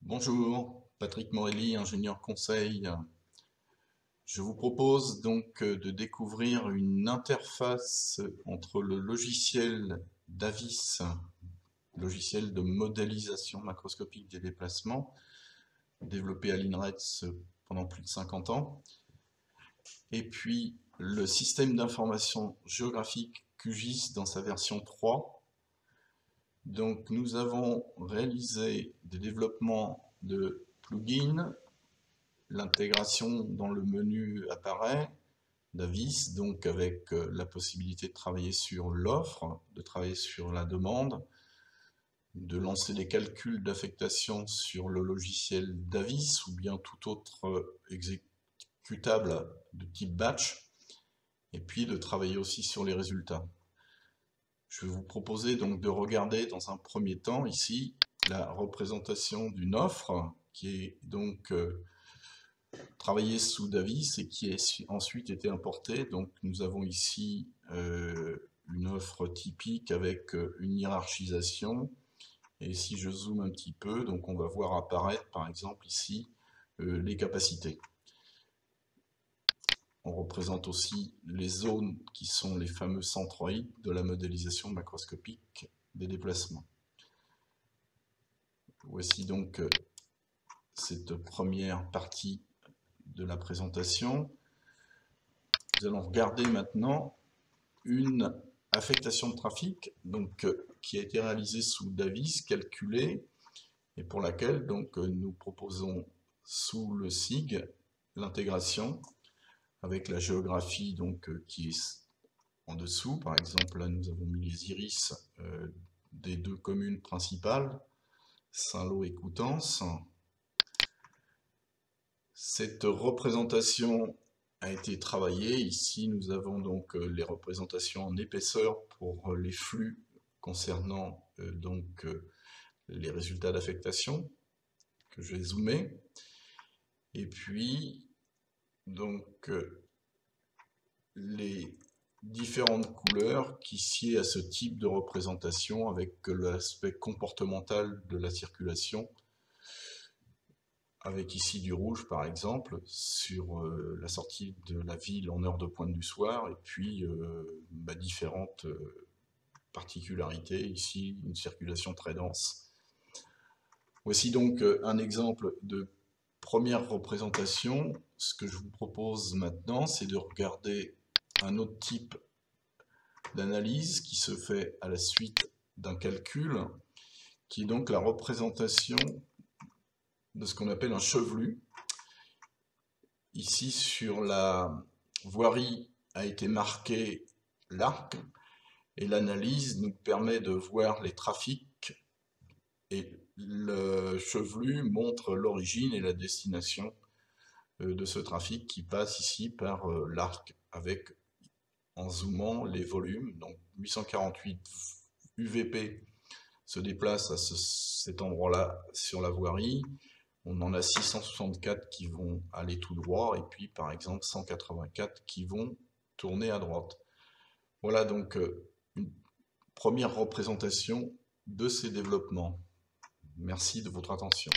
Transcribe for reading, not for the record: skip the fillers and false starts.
Bonjour, Patrick Morelli, ingénieur conseil. Je vous propose donc de découvrir une interface entre le logiciel DAVIS, logiciel de modélisation macroscopique des déplacements, développé à l'INRETS pendant plus de 50 ans, et puis le système d'information géographique QGIS dans sa version 3. Donc nous avons réalisé des développements de plugins. L'intégration dans le menu apparaît, DAVIS, donc avec la possibilité de travailler sur l'offre, de travailler sur la demande, de lancer des calculs d'affectation sur le logiciel DAVIS ou bien tout autre exécutable de type batch, et puis de travailler aussi sur les résultats. Je vais vous proposer donc de regarder dans un premier temps ici la représentation d'une offre qui est donc travaillée sous DAVIS et qui est ensuite été importée. Donc nous avons ici une offre typique avec une hiérarchisation. Et si je zoome un petit peu, donc on va voir apparaître par exemple ici les capacités. On représente aussi les zones qui sont les fameux centroïdes de la modélisation macroscopique des déplacements. Voici donc cette première partie de la présentation. Nous allons regarder maintenant une affectation de trafic donc, qui a été réalisée sous DAVIS, calculée, et pour laquelle donc, nous proposons sous le SIG l'intégration avec la géographie donc, qui est en dessous. Par exemple, là nous avons mis les iris des deux communes principales, Saint-Lô et Coutances. Cette représentation a été travaillée. Ici, nous avons donc les représentations en épaisseur pour les flux concernant donc les résultats d'affectation que je vais zoomer. Et puis, donc, les différentes couleurs qui sied à ce type de représentation avec l'aspect comportemental de la circulation, avec ici du rouge par exemple sur la sortie de la ville en heure de pointe du soir, et puis différentes particularités, ici une circulation très dense. Voici donc un exemple de première représentation. Ce que je vous propose maintenant, c'est de regarder un autre type d'analyse qui se fait à la suite d'un calcul, qui est donc la représentation de ce qu'on appelle un chevelu. Ici, sur la voirie a été marqué l'arc, et l'analyse nous permet de voir les trafics, et le chevelu montre l'origine et la destination de ce trafic qui passe ici par l'arc, avec, en zoomant, les volumes. Donc 848 UVP se déplacent à cet endroit-là sur la voirie. On en a 664 qui vont aller tout droit, et puis par exemple 184 qui vont tourner à droite. Voilà donc une première représentation de ces développements. Merci de votre attention.